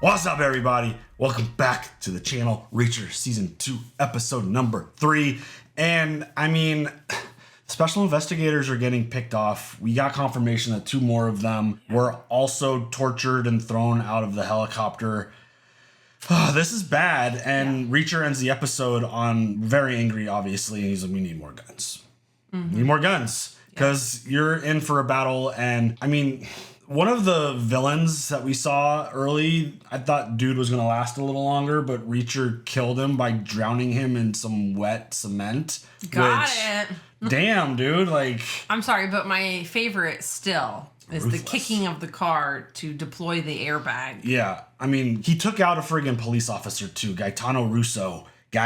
What's up, everybody? Welcome back to the channel, Reacher Season 2, Episode number 3. And, I mean, special investigators are getting picked off. We got confirmation that 2 more of them were also tortured and thrown out of the helicopter. This is bad. And Reacher ends the episode on very angry, obviously. And he's like, we need more guns. Need more guns. Because you're in for a battle. And, I mean... one of the villains that we saw early, I thought dude was going to last a little longer, but Reacher killed him by drowning him in some wet cement. Got it. Damn, dude. Like, I'm sorry, but my favorite still is ruthless. the kicking of the car to deploy the airbag. Yeah. I mean, he took out a friggin' police officer too, Guy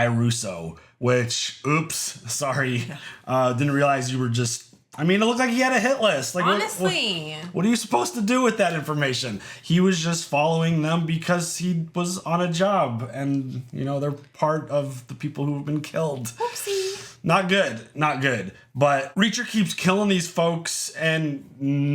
Russo, which, oops, sorry. Didn't realize you were just... I mean, it looked like he had a hit list. Like, honestly. What are you supposed to do with that information? He was just following them because he was on a job. And, you know, they're part of the people who have been killed. Whoopsie. Not good. Not good. But Reacher keeps killing these folks and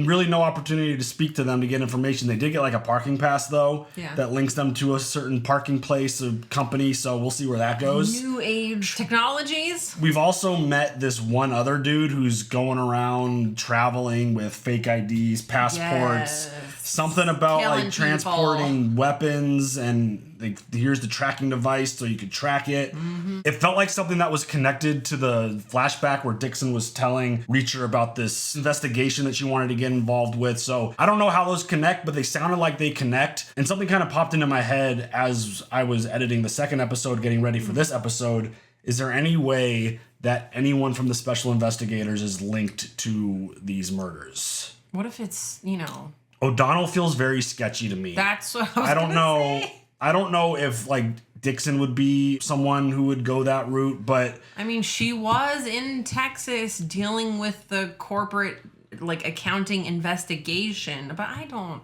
really no opportunity to speak to them to get information. They did get like a parking pass, though, that links them to a certain parking place or company. So we'll see where that goes. New age technologies. We've also met this one other dude who's going around traveling with fake IDs, passports, something about killing like transporting people. Weapons, and like here's the tracking device so you could track it. It felt like something that was connected to the flashback where Dixon was telling Reacher about this investigation that she wanted to get involved with. So I don't know how those connect, but they sounded like they connect. And something kind of popped into my head as I was editing the second episode, getting ready for this episode. Is there any way that anyone from the special investigators is linked to these murders? What if it's, you know... O'Donnell feels very sketchy to me. That's what I was I don't know. say. I don't know if like Dixon would be someone who would go that route, but I mean, she was in Texas dealing with the corporate like accounting investigation, but I don't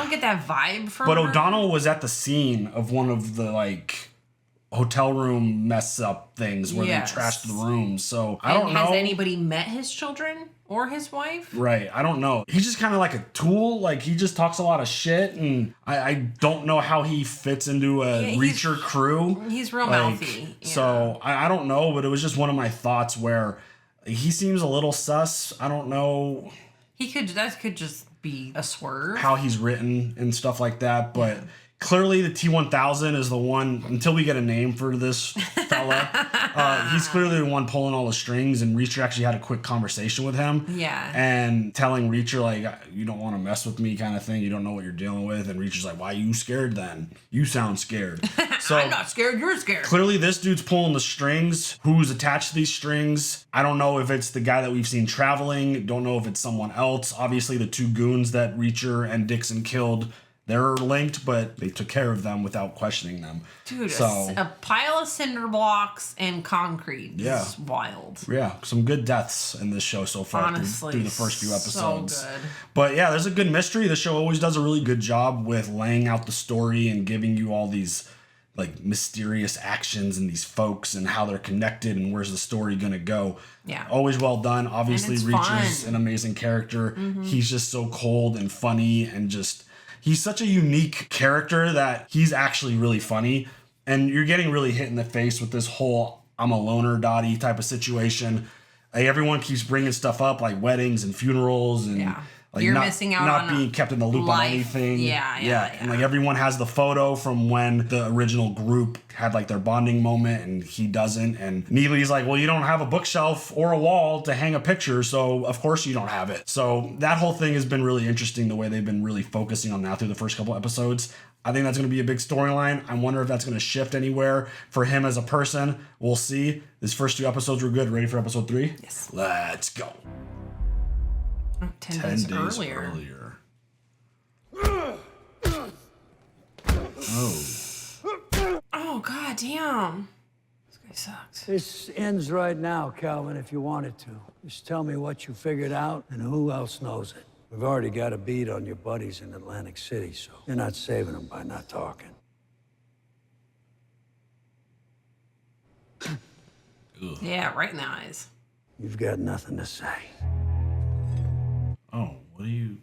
get that vibe from her. But O'Donnell was at the scene of one of the like hotel room mess up things where they trashed the room. So I don't know. Has anybody met his children or his wife? Right. I don't know. He's just kind of like a tool. Like he just talks a lot of shit, and I don't know how he fits into a Reacher crew. He's real mouthy. Yeah. So I don't know, but it was just one of my thoughts where he seems a little sus. I don't know. That could just be a swerve. How he's written and stuff like that, but... clearly, the T-1000 is the one, until we get a name for this fella, he's clearly the one pulling all the strings, and Reacher actually had a quick conversation with him. Yeah. And telling Reacher, like, you don't want to mess with me kind of thing. You don't know what you're dealing with. And Reacher's like, why are you scared then? You sound scared. So I'm not scared. You're scared. Clearly, this dude's pulling the strings. Who's attached to these strings? I don't know if it's the guy that we've seen traveling. Don't know if it's someone else. Obviously, the 2 goons that Reacher and Dixon killed, they're linked, but they took care of them without questioning them. Dude, a pile of cinder blocks and concrete. Yeah. Is wild. Yeah, some good deaths in this show so far. Honestly, through the first few episodes. So good. But yeah, there's a good mystery. The show always does a really good job with laying out the story and giving you all these like mysterious actions and these folks and how they're connected and where's the story gonna go. Yeah. Always well done. Obviously, Reacher's an amazing character. He's just so cold and funny and just... he's such a unique character that he's actually really funny. And you're getting really hit in the face with this whole I'm a loner Dottie type of situation. Like, everyone keeps bringing stuff up like weddings and funerals and like you're missing out not on being kept in the loop on anything. Yeah. And like everyone has the photo from when the original group had like their bonding moment and he doesn't. And Neely's like, well, you don't have a bookshelf or a wall to hang a picture, so of course you don't have it. So that whole thing has been really interesting, the way they've been really focusing on that through the first couple episodes. I think that's going to be a big storyline. I wonder if that's going to shift anywhere for him as a person. We'll see. These first 2 episodes were good. Ready for episode 3? Yes. Let's go. 10 days earlier. Oh, god damn. This guy sucks. This ends right now, Calvin, if you want it to. Just tell me what you figured out and who else knows it. We've already got a beat on your buddies in Atlantic City, so you're not saving them by not talking. Yeah, right in the eyes. You've got nothing to say. Oh, what are you...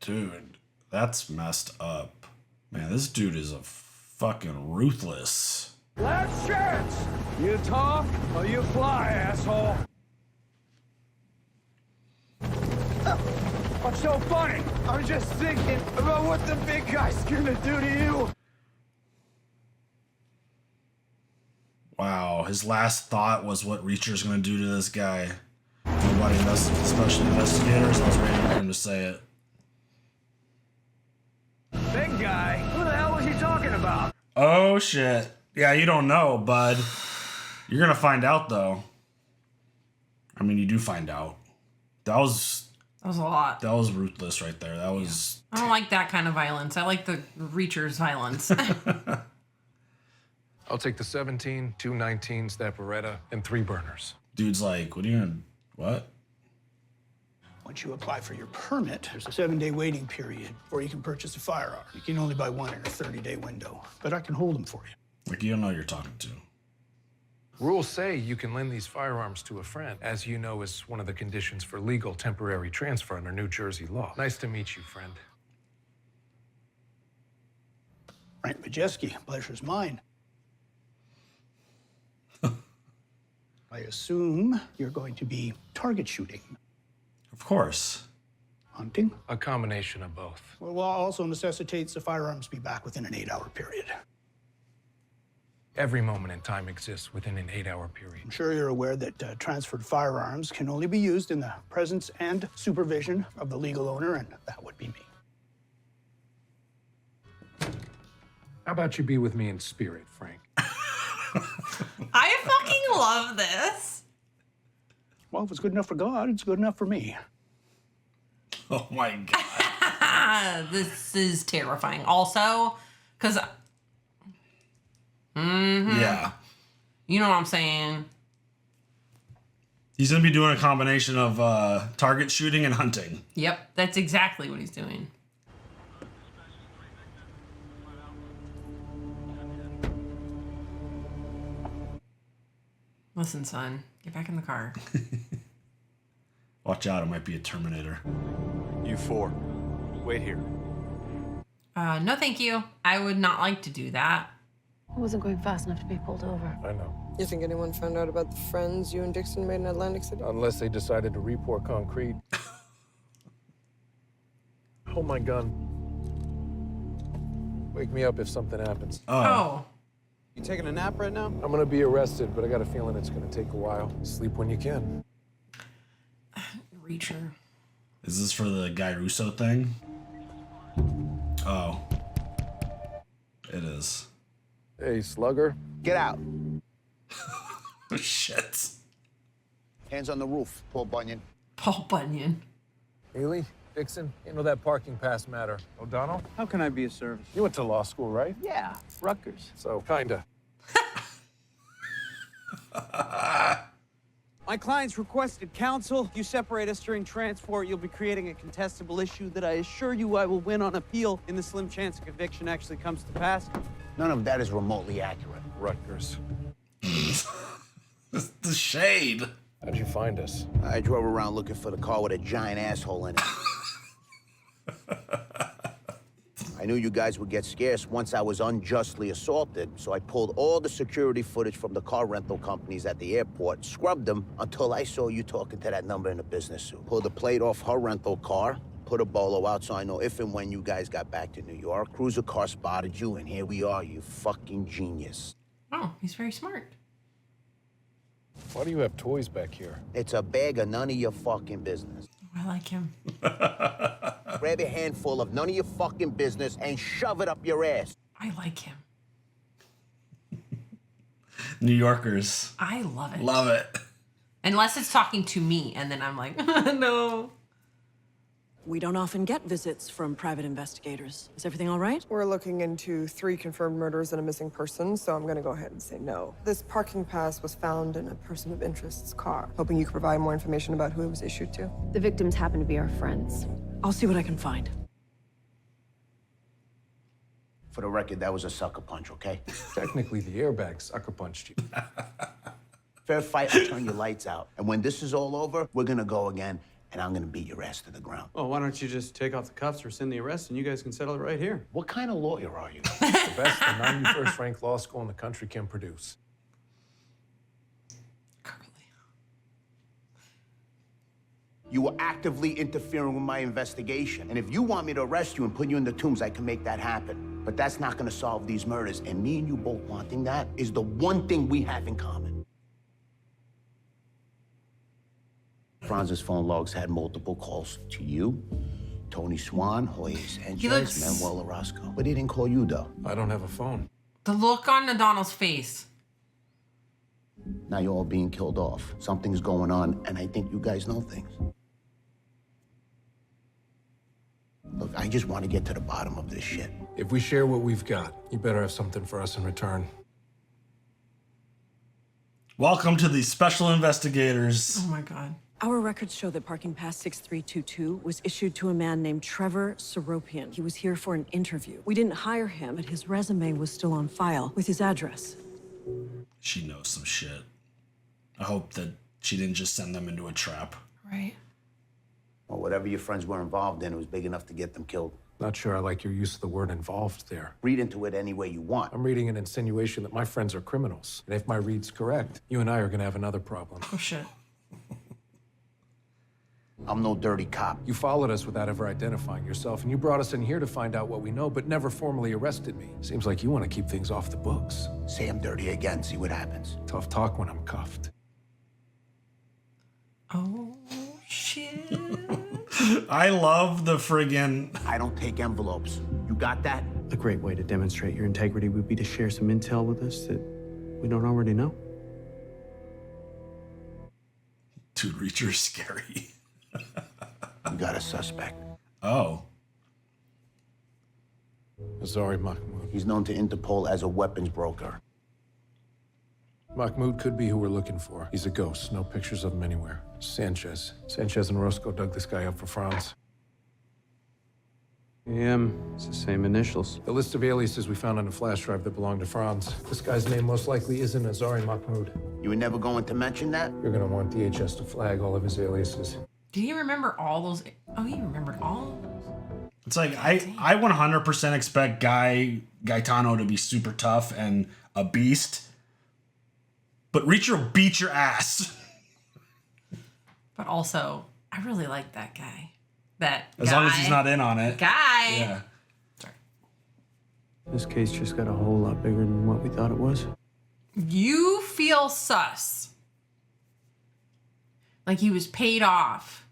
Dude, that's messed up. Man, this dude is a fucking ruthless. Last chance! You talk or you fly, asshole! What's so funny? I'm just thinking about what the big guy's gonna do to you. Wow, his last thought was what Reacher's gonna do to this guy. Nobody special investigators. I was waiting for him to say it. Big guy? Who the hell was he talking about? Oh shit. Yeah, you don't know, bud. You're gonna find out though. I mean, you do find out. That was a lot. That was ruthless right there. That was... I don't like that kind of violence. I like the Reacher's violence. I'll take the 17, 2 19s, that Beretta, and 3 burners. Dude's like, what are you gonna... What? Once you apply for your permit, there's a 7-day waiting period before you can purchase a firearm. You can only buy one in a 30-day window, but I can hold them for you. Like, you don't know who you're talking to. Rules say you can lend these firearms to a friend, as you know is one of the conditions for legal temporary transfer under New Jersey law. Nice to meet you, friend. Frank Majeski, pleasure's mine. I assume you're going to be target shooting. Of course. Hunting? A combination of both. Well, law also necessitates the firearms be back within an 8-hour period. Every moment in time exists within an 8-hour period. I'm sure you're aware that transferred firearms can only be used in the presence and supervision of the legal owner, and that would be me. How about you be with me in spirit, Frank? I fucking love this. Well, if it's good enough for God, it's good enough for me. Oh my God. This is terrifying. Also, because... Yeah. You know what I'm saying? He's gonna be doing a combination of target shooting and hunting. Yep, that's exactly what he's doing. Listen, son, get back in the car. Watch out, it might be a Terminator. You 4. Wait here. No, thank you. I would not like to do that. I wasn't going fast enough to be pulled over. I know. You think anyone found out about the friends you and Dixon made in Atlantic City? Unless they decided to report concrete. Hold my gun. Wake me up if something happens. Oh. You taking a nap right now? I'm gonna be arrested, but I got a feeling it's gonna take a while. Sleep when you can. Reacher. Is this for the Guy Russo thing? Oh. It is. Hey, slugger. Get out. Oh, shit. Hands on the roof, Paul Bunyan. Paul Bunyan. Haley, Dixon, you know that parking pass matter. O'Donnell? How can I be of service? You went to law school, right? Yeah, Rutgers. So, kinda. My client's requested counsel. If you separate us during transport, you'll be creating a contestable issue that I assure you I will win on appeal in the slim chance a conviction actually comes to pass. None of that is remotely accurate. Rutgers. The shade. How'd you find us? I drove around looking for the car with a giant asshole in it. I knew you guys would get scarce once I was unjustly assaulted, so I pulled all the security footage from the car rental companies at the airport, scrubbed them until I saw you talking to that number in a business suit. Pulled the plate off her rental car, put a bolo out so I know if and when you guys got back to New York. Cruiser car spotted you, and here we are, you fucking genius. Oh, he's very smart. Why do you have toys back here? It's a bag of none of your fucking business. I like him. Grab a handful of none of your fucking business and shove it up your ass. I like him. New Yorkers. I love it. Love it. Unless it's talking to me, and then I'm like, no. We don't often get visits from private investigators. Is everything all right? We're looking into 3 confirmed murders and a missing person, so I'm gonna go ahead and say no. This parking pass was found in a person of interest's car. Hoping you could provide more information about who it was issued to. The victims happen to be our friends. I'll see what I can find. For the record, that was a sucker punch, okay? Technically, the airbag sucker punched you. Fair fight, I'll turn your lights out. And when this is all over, we're gonna go again and I'm gonna beat your ass to the ground. Well, why don't you just take off the cuffs, rescind the arrest, and you guys can settle it right here? What kind of lawyer are you? The best the 91st ranked law school in the country can produce. You were actively interfering with my investigation. And if you want me to arrest you and put you in the tombs, I can make that happen. But that's not gonna solve these murders. And me and you both wanting that is the one thing we have in common. Franz's phone logs had multiple calls to you, Tony Swan, Jorge Sanchez, Manuel Orozco. But he didn't call you, though. I don't have a phone. The look on O'Donnell's face. Now you're all being killed off. Something's going on, and I think you guys know things. Look, I just want to get to the bottom of this shit. If we share what we've got, you better have something for us in return. Welcome to the Special Investigators. Oh my God. Our records show that parking pass 6322 was issued to a man named Trevor Seropian. He was here for an interview. We didn't hire him, but his resume was still on file with his address. She knows some shit. I hope that she didn't just send them into a trap. Right. Well, whatever your friends were involved in, it was big enough to get them killed. Not sure I like your use of the word involved there. Read into it any way you want. I'm reading an insinuation that my friends are criminals. And if my read's correct, you and I are gonna have another problem. Oh shit. I'm no dirty cop. You followed us without ever identifying yourself, and you brought us in here to find out what we know, but never formally arrested me. Seems like you want to keep things off the books. Say I'm dirty again, see what happens. Tough talk when I'm cuffed. Oh shit. I love the friggin'... I don't take envelopes. You got that? A great way to demonstrate your integrity would be to share some intel with us that we don't already know. Dude, Reacher's scary. You got a suspect. Oh. Azari Mahmoud. He's known to Interpol as a weapons broker. Mahmoud could be who we're looking for. He's a ghost. No pictures of him anywhere. Sanchez. Sanchez and Roscoe dug this guy up for Franz. It's the same initials. The list of aliases we found on a flash drive that belonged to Franz. This guy's name most likely isn't Azari Mahmoud. You were never going to mention that? You're gonna want DHS to flag all of his aliases. Do you remember all those? Oh, you remembered all of those? It's like, I 100% expect Gaetano to be super tough and a beast. But Reacher will beat your ass. But also, I really like that guy. As long as he's not in on it. Guy. Yeah. Sorry. This case just got a whole lot bigger than what we thought it was. You feel sus. Like he was paid off.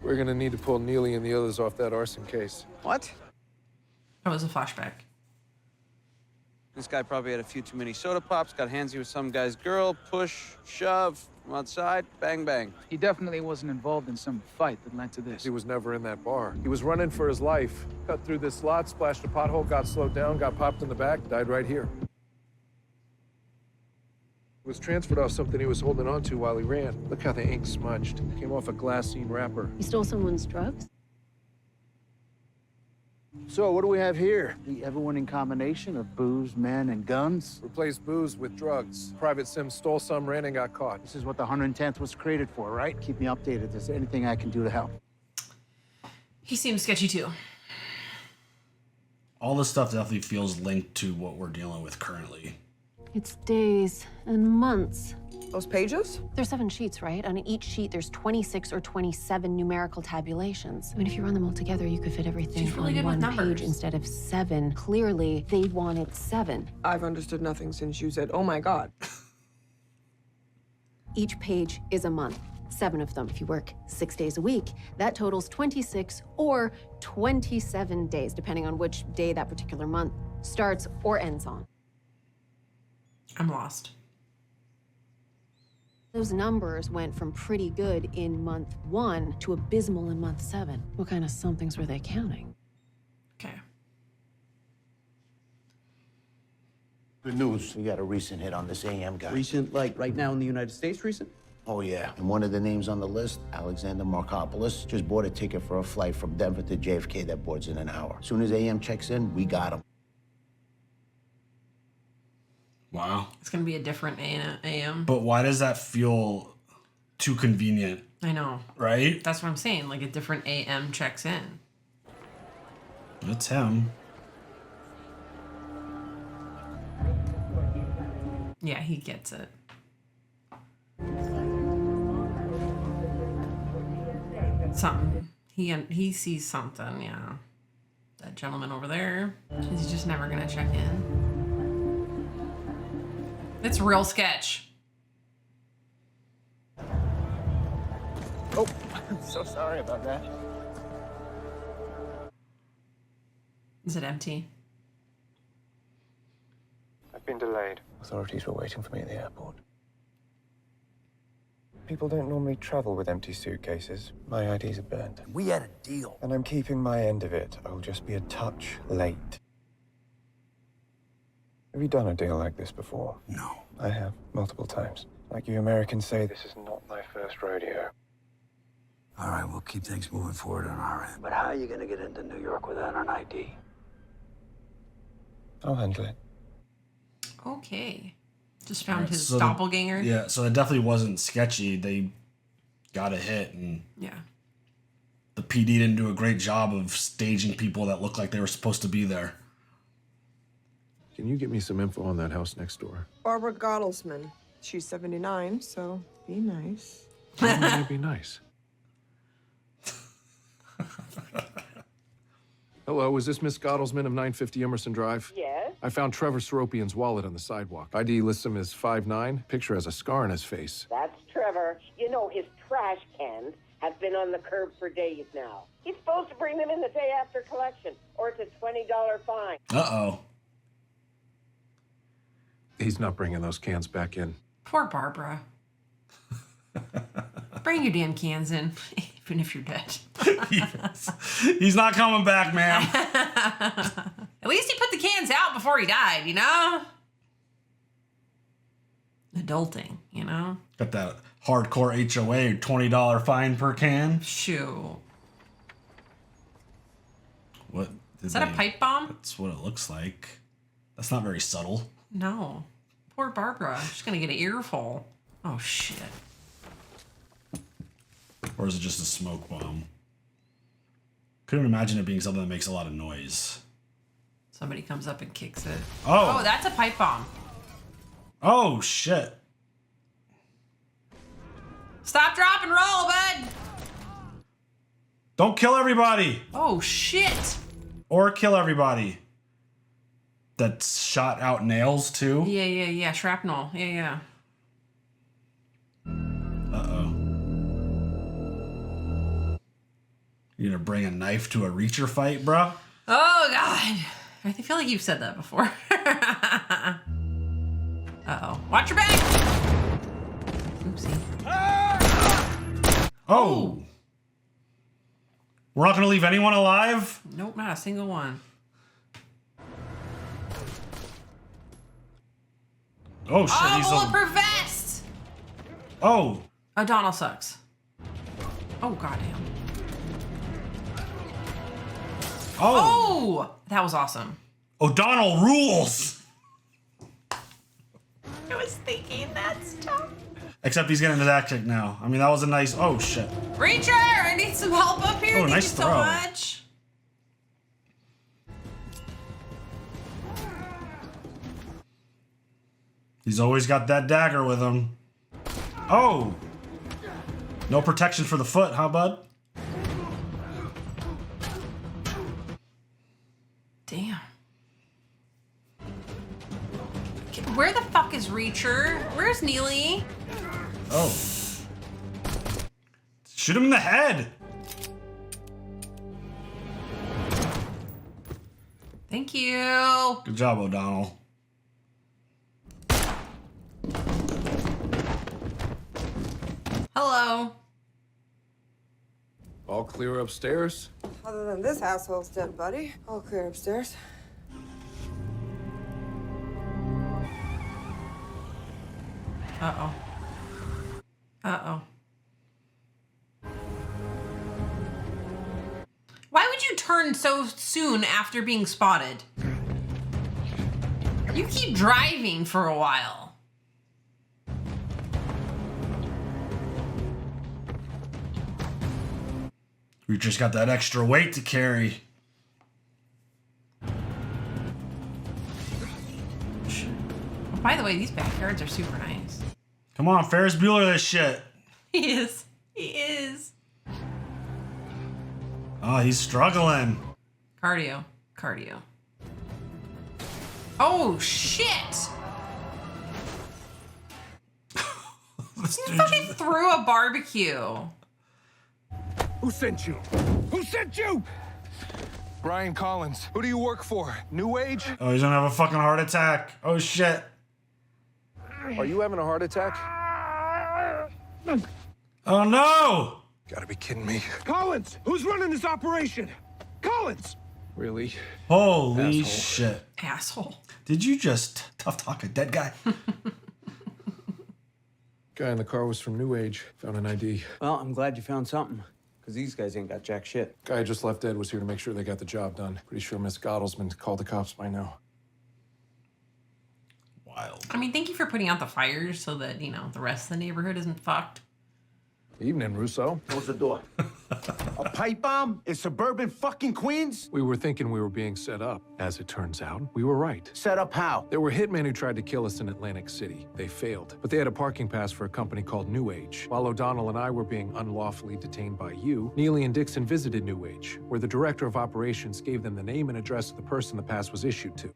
We're gonna need to pull Neely and the others off that arson case. What? That was a flashback. This guy probably had a few too many soda pops, got handsy with some guy's girl, push, shove, from outside, bang, bang. He definitely wasn't involved in some fight that led to this. He was never in that bar. He was running for his life. Cut through this lot, splashed a pothole, got slowed down, got popped in the back, died right here. Was transferred off something he was holding on to while he ran. Look how the ink smudged. Came off a glassine wrapper. You stole someone's drugs? So, what do we have here? The ever-winning combination of booze, men, and guns? Replaced booze with drugs. Private Sim stole some, ran, and got caught. This is what the 110th was created for, right? Keep me updated. Is there anything I can do to help? He seems sketchy too. All this stuff definitely feels linked to what we're dealing with currently. It's days and months. Those pages? There's 7 sheets, right? On each sheet, there's 26 or 27 numerical tabulations. I mean, if you run them all together, you could fit everything She's really on good with one numbers. page instead of 7. Clearly, they wanted 7. I've understood nothing since you said, oh my God. Each page is a month. 7 of them. If you work 6 days a week, that totals 26 or 27 days, depending on which day that particular month starts or ends on. I'm lost. Those numbers went from pretty good in month 1 to abysmal in month 7. What kind of somethings were they counting? Okay. Good news. We got a recent hit on this AM guy. Recent, like right now in the United States, recent? Oh, yeah. And one of the names on the list, Alexander Markopoulos, just bought a ticket for a flight from Denver to JFK that boards in an hour. As soon as AM checks in, we got him. Wow. It's gonna be a different AM. But why does that feel too convenient. I know. Right? That's what I'm saying. Like a different AM checks in. That's him. Yeah, he gets it. Something. He sees something, yeah. That gentleman over there. He's just never gonna check in. It's real sketch. Oh, I'm so sorry about that. Is it empty? I've been delayed. Authorities were waiting for me at the airport. People don't normally travel with empty suitcases. My IDs are burnt. We had a deal. And I'm keeping my end of it. I'll just be a touch late. Have you done a deal like this before? No. I have, multiple times. Like you Americans say, this is not my first rodeo. All right, we'll keep things moving forward on our end. But how are you gonna get into New York without an ID? I'll handle it. Okay. Just found his so doppelganger. Yeah, so it definitely wasn't sketchy. They got a hit, and yeah, the PD didn't do a great job of staging people that looked like they were supposed to be there. Can you get me some info on that house next door? Barbara Gottelsman. She's 79, so be nice. Why would I be nice? Hello, is this Miss Gottelsman of 950 Emerson Drive? Yes. I found Trevor Seropian's wallet on the sidewalk. ID lists him as 5'9". Picture has a scar on his face. That's Trevor. You know, his trash cans have been on the curb for days now. He's supposed to bring them in the day after collection, or it's a $20 fine. Uh-oh. He's not bringing those cans back in. Poor Barbara. Bring your damn cans in, even if you're dead. He's not coming back, ma'am. At least he put the cans out before he died, you know? Adulting, you know? Got that hardcore HOA, $20 fine per can. Shoo. What? Is that a pipe bomb? That's what it looks like. That's not very subtle. No. Poor Barbara. She's gonna get an earful. Oh, shit. Or is it just a smoke bomb? Couldn't imagine it being something that makes a lot of noise. Somebody comes up and kicks it. Oh, that's a pipe bomb. Oh, shit. Stop, drop, and roll, bud. Don't kill everybody. Oh, shit. Or kill everybody. That shot out nails, too? Yeah. Shrapnel. Yeah. Uh-oh. You gonna bring a knife to a reacher fight, bro? Oh, God. I feel like you've said that before. Uh-oh. Watch your back! Oopsie. Oh! We're not gonna leave anyone alive? Nope, not a single one. Oh, shit, he's bulletproof vest! Oh! O'Donnell sucks. Oh, goddamn. Oh! That was awesome. O'Donnell rules! I was thinking that stuff. Except he's getting his act kicked now. I mean, that was a nice... Oh, shit. Reacher! I need some help up here. Oh, Thank nice you so throw. much. He's always got that dagger with him. Oh! No protection for the foot, huh, bud? Damn. Where the fuck is Reacher? Where's Neely? Oh. Shoot him in the head! Thank you. Good job, O'Donnell. Hello. All clear upstairs? Other than this asshole's dead buddy, all clear upstairs. Uh-oh. Uh-oh. Why would you turn so soon after being spotted? You keep driving for a while. We just got that extra weight to carry. By the way, these backyards are super nice. Come on, Ferris Bueller this shit. He is. He is. Oh, he's struggling. Cardio. Cardio. Oh, shit! He fucking threw a barbecue. Who sent you? Who sent you? Brian Collins. Who do you work for? New Age? Oh, he's gonna have a fucking heart attack. Oh, shit. Are you having a heart attack? Oh, no! Gotta be kidding me. Collins! Who's running this operation? Collins! Really? Holy Asshole. shit. Asshole. Did you just tough talk a dead guy? Guy in the car was from New Age. Found an ID. Well, I'm glad you found something, because these guys ain't got jack shit. Guy I just left dead was here to make sure they got the job done. Pretty sure Miss Gottelsman called the cops by now. Wild. I mean, thank you for putting out the fires so that, you know, the rest of the neighborhood isn't fucked. Evening, Russo. Close the door. A pipe bomb in suburban fucking Queens? We were thinking we were being set up. As it turns out, we were right. Set up how? There were hitmen who tried to kill us in Atlantic City. They failed, but they had a parking pass for a company called New Age. While O'Donnell and I were being unlawfully detained by you, Neely and Dixon visited New Age, where the director of operations gave them the name and address of the person the pass was issued to.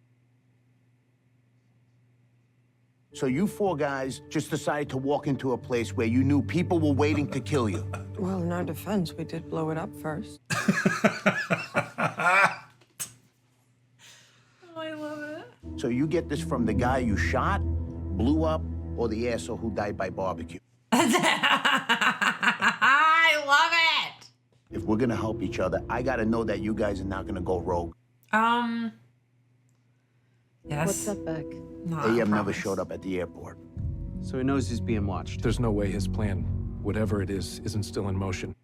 So you four guys just decided to walk into a place where you knew people were waiting to kill you. Well, in our defense, we did blow it up first. Oh, I love it. So you get this from the guy you shot, blew up, or the asshole who died by barbecue. I love it. If we're gonna help each other, I gotta know that you guys are not gonna go rogue. Yes. What's up, Beck? AM never showed up at the airport. So he knows he's being watched. There's no way his plan, whatever it is, isn't still in motion.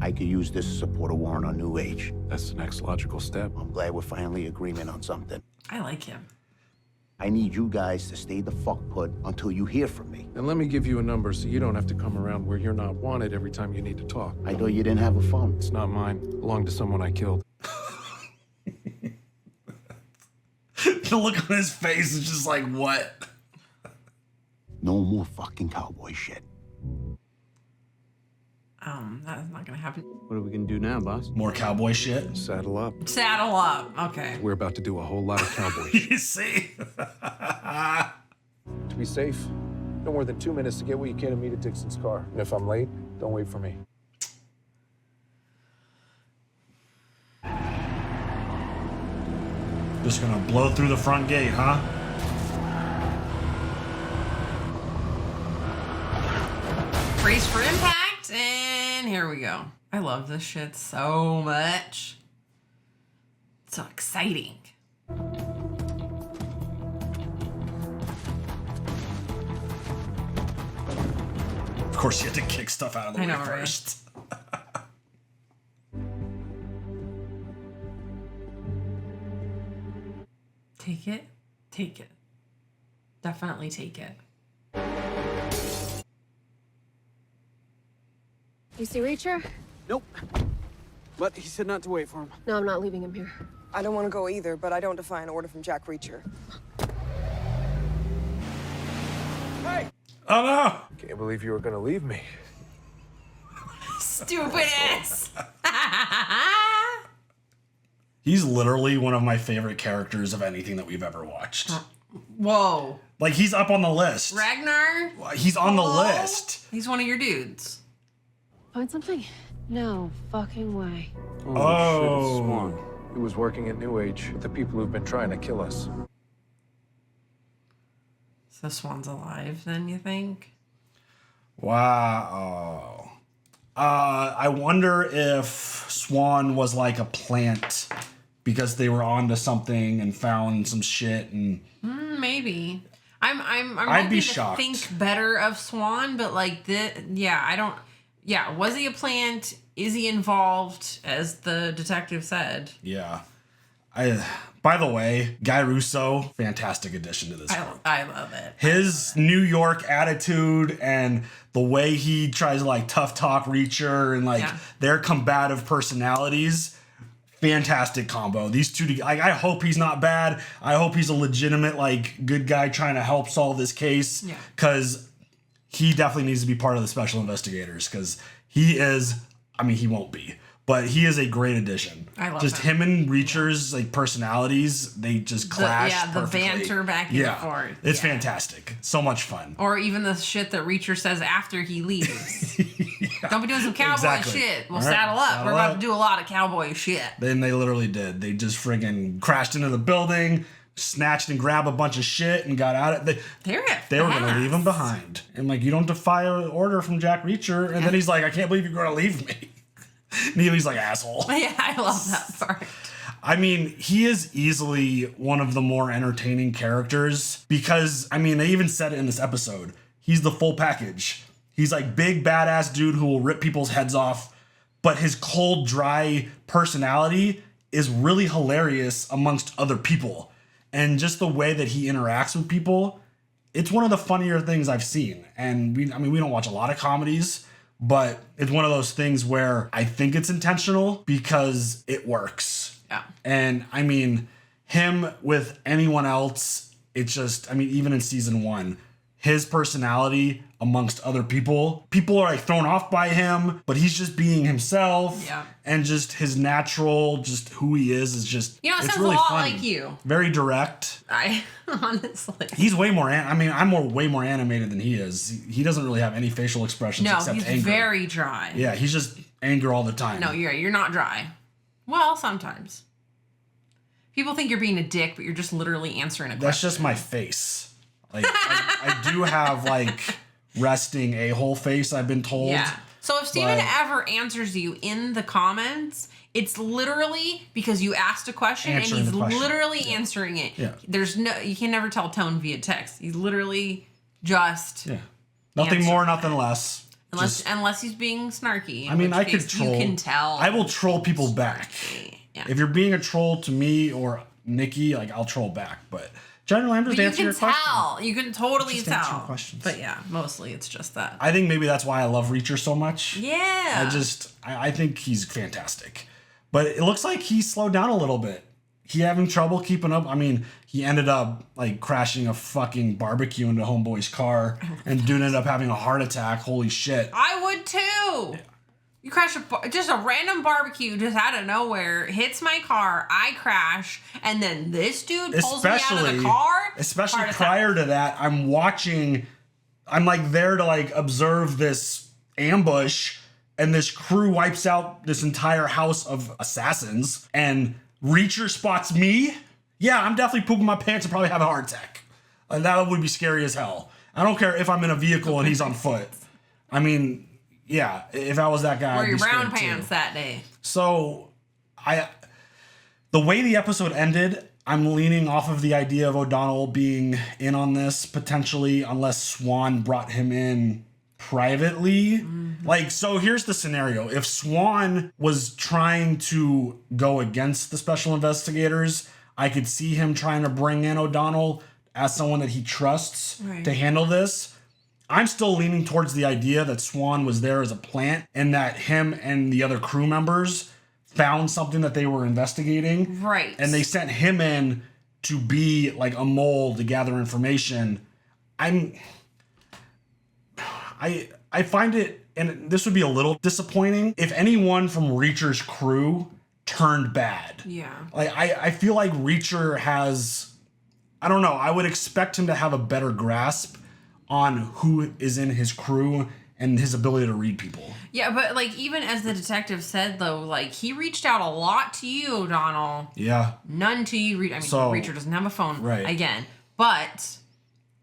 I could use this to support a warrant on New Age. That's the next logical step. I'm glad we're finally agreement on something. I like him. I need you guys to stay the fuck put until you hear from me. And let me give you a number so you don't have to come around where you're not wanted every time you need to talk. I thought you didn't have a phone. It's not mine. It belonged to someone I killed. The look on his face is just like, what? No more fucking cowboy shit. That's not gonna happen. What are we gonna do now, boss? More cowboy shit? Saddle up. Saddle up. Okay. We're about to do a whole lot of cowboy shit. You see? To be safe, no more than 2 minutes to get what you can to meet at Dixon's car. And if I'm late, don't wait for me. Just gonna blow through the front gate, huh? Brace for impact, and here we go. I love this shit so much. It's so exciting. Of course, you had to kick stuff out of the way right? first. Take it. Take it. Definitely take it. You see Reacher? Nope. But he said not to wait for him. No, I'm not leaving him here. I don't want to go either, but I don't defy an order from Jack Reacher. Hey! Oh no! Can't believe you were gonna leave me. Stupid ass. He's literally one of my favorite characters of anything that we've ever watched. Whoa. Like, he's up on the list. Ragnar? He's on the Hello? list. He's one of your dudes. Find something? No fucking way. Oh. Shit, it's Swan. He was working at New Age with the people who've been trying to kill us. So Swan's alive then, you think? Wow. I wonder if Swan was like a plant because they were onto something and found some shit and Maybe. I'm I'd hoping be to shocked. think better of Swan, but like was he a plant? Is he involved, as the detective said? yeah. By the way, Guy Russo, fantastic addition to this group. I love it. His New York attitude and the way he tries to like tough talk Reacher and like their combative personalities, fantastic combo. These two, like, I hope he's not bad. I hope he's a legitimate like good guy trying to help solve this case. Yeah. Because he definitely needs to be part of the special investigators. Because he is, I mean, he won't be. But he is a great addition. I love just him and Reacher's like personalities, they just clash. The perfectly. banter back and forth. It's fantastic. So much fun. Or even the shit that Reacher says after he leaves. Don't be doing some cowboy shit. We'll saddle up. We're about to do a lot of cowboy shit. Then they literally did. They just friggin' crashed into the building, snatched and grabbed a bunch of shit, and got out of it. They were going to leave him behind. And like, you don't defy an order from Jack Reacher. And then he's like, I can't believe you're going to leave me. Neely's like, asshole. Yeah, I love that part. I mean, he is easily one of the more entertaining characters because, I mean, they even said it in this episode. He's the full package. He's like big, badass dude who will rip people's heads off, but his cold, dry personality is really hilarious amongst other people. And just the way that he interacts with people, it's one of the funnier things I've seen. And we don't watch a lot of comedies, but it's one of those things where I think it's intentional because it works. Yeah. And I mean, him with anyone else, it's just, I mean, even in season 1, his personality amongst other people are like thrown off by him, but he's just being himself. Yeah. And just his natural, just who he is just, it it's sounds really a lot funny. like you. Very direct. Honestly. He's way more, I'm way more animated than he is. He doesn't really have any facial expressions except he's anger. very dry. Yeah, he's just anger all the time. No, you're not dry. Well, sometimes. People think you're being a dick, but you're just literally answering a question. That's just my face. Like, I do have like resting a-hole face, I've been told. Yeah. So if Steven ever answers you in the comments, it's literally because you asked a question and he's literally answering it. Yeah. You can never tell tone via text. He's literally just nothing more, nothing less. Unless he's being snarky. I mean, I could troll. You can tell. I will troll people back. Yeah. If you're being a troll to me or Nikki, like, I'll troll back. But generally, I'm just answering your question. You can totally just tell. answer your questions. But yeah, mostly it's just that. I think maybe that's why I love Reacher so much. Yeah. I think he's fantastic. But it looks like he slowed down a little bit. He having trouble keeping up. I mean, he ended up like crashing a fucking barbecue into homeboy's car, and dude ended up having a heart attack. Holy shit! I would too. Yeah. You crash just a random barbecue just out of nowhere, hits my car, I crash, and then this dude pulls me out of the car. Especially prior to that, I'm like there to like observe this ambush, and this crew wipes out this entire house of assassins, and Reacher spots me. Yeah, I'm definitely pooping my pants and probably have a heart attack. And that would be scary as hell. I don't care if I'm in a vehicle and he's on foot. I mean, yeah, if I was that guy, wear your brown too. pants that day. So, the way the episode ended, I'm leaning off of the idea of O'Donnell being in on this potentially, unless Swan brought him in privately. Like, so here's the scenario. If Swan was trying to go against the special investigators, I could see him trying to bring in O'Donnell as someone that he trusts to handle this. I'm still leaning towards the idea that Swan was there as a plant and that him and the other crew members found something that they were investigating. Right. And they sent him in to be like a mole to gather information. I find it, and this would be a little disappointing, if anyone from Reacher's crew turned bad. Yeah. Like, I feel like Reacher has, I don't know, I would expect him to have a better grasp on who is in his crew and his ability to read people. Yeah, but like, even as the detective said, though, like, he reached out a lot to you, O'Donnell. Yeah. None to you. I mean, Reacher doesn't have a phone. Right. Again. But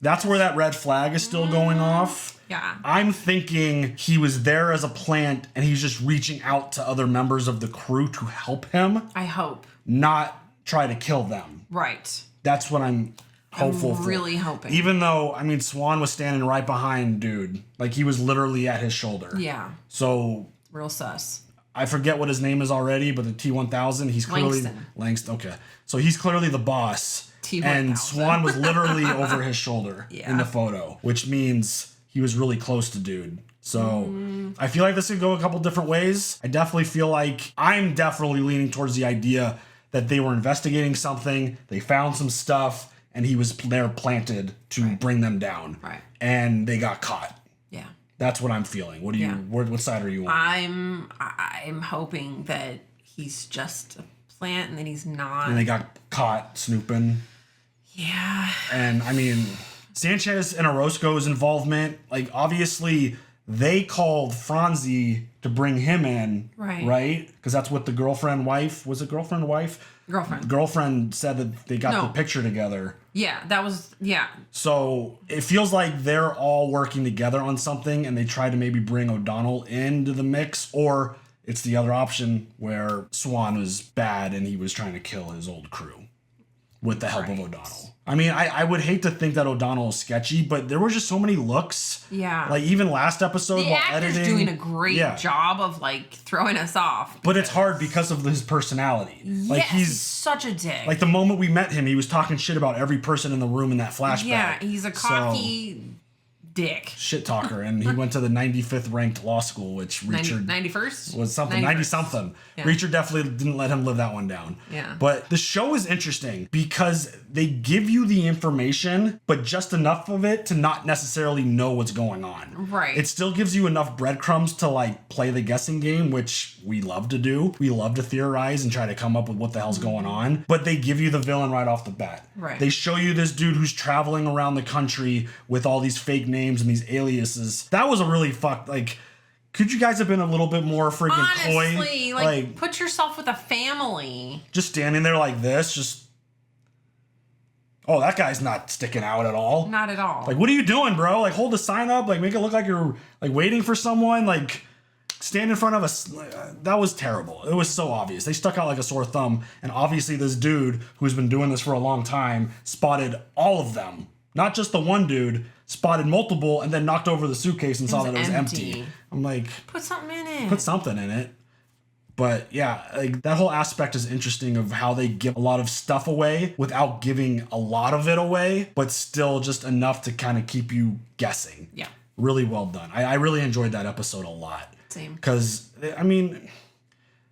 that's where that red flag is still going off. Yeah. I'm thinking he was there as a plant and he's just reaching out to other members of the crew to help him. I hope. Not try to kill them. Right. That's what I'm hopeful for. I'm really hoping. Even though, I mean, Swan was standing right behind dude. Like, he was literally at his shoulder. Yeah. So. Real sus. I forget what his name is already, but the T-1000, he's clearly... Langston, okay. So he's clearly the boss. T-1000. And Swan was literally over his shoulder in the photo, which means he was really close to dude. So I feel like this could go a couple different ways. I definitely feel like I'm definitely leaning towards the idea that they were investigating something, they found some stuff, and he was there planted to bring them down. Right. And they got caught. Yeah. That's what I'm feeling. What do you? What side are you on? I'm hoping that he's just a plant and that he's not. And they got caught snooping. Yeah. And I mean, Sanchez and Orozco's involvement, like obviously they called Franzi to bring him in, right? Because that's what the girlfriend said that they got the picture together. Yeah, that was, So it feels like they're all working together on something and they try to maybe bring O'Donnell into the mix, or it's the other option where Swan was bad and he was trying to kill his old crew with the help of O'Donnell. I mean, I would hate to think that O'Donnell is sketchy, but there were just so many looks. Yeah. Like even last episode the while actor's editing. doing a great job of like throwing us off. But it's hard because of his personality. Like he's such a dick. Like the moment we met him, he was talking shit about every person in the room in that flashback. Yeah, he's a cocky dick. Shit talker, and he went to the 95th ranked law school, which Reacher 91st was something 90 something. Yeah. Reacher definitely didn't let him live that one down. Yeah. But the show is interesting because they give you the information, but just enough of it to not necessarily know what's going on. Right. It still gives you enough breadcrumbs to like play the guessing game, which we love to do. We love to theorize and try to come up with what the hell's going on. But they give you the villain right off the bat. Right. They show you this dude who's traveling around the country with all these fake names and these aliases. That was a really like, could you guys have been a little bit more freaking Honestly, coy? like put yourself with a family. Just standing there like this, oh, that guy's not sticking out at all. Not at all. Like, what are you doing, bro? Like, hold the sign up, like make it look like you're like waiting for someone, like stand in front of us. That was terrible. It was so obvious. They stuck out like a sore thumb, and obviously this dude who's been doing this for a long time spotted all of them. Not just the one dude, spotted multiple, and then knocked over the suitcase and saw that it was empty. I'm like, put something in it. Put something in it. But yeah, like that whole aspect is interesting of how they give a lot of stuff away without giving a lot of it away, but still just enough to kind of keep you guessing. Yeah. Really well done. I really enjoyed that episode a lot. Same. Because, I mean,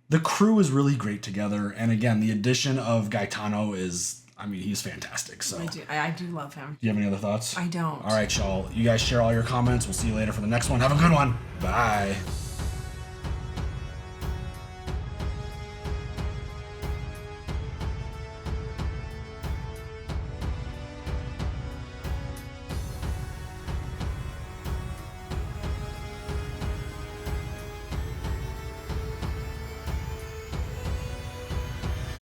the crew is really great together. And again, the addition of Gaetano is, I mean, he's fantastic. So I do love him. Do you have any other thoughts? I don't. All right, y'all. You guys share all your comments. We'll see you later for the next one. Have a good one. Bye.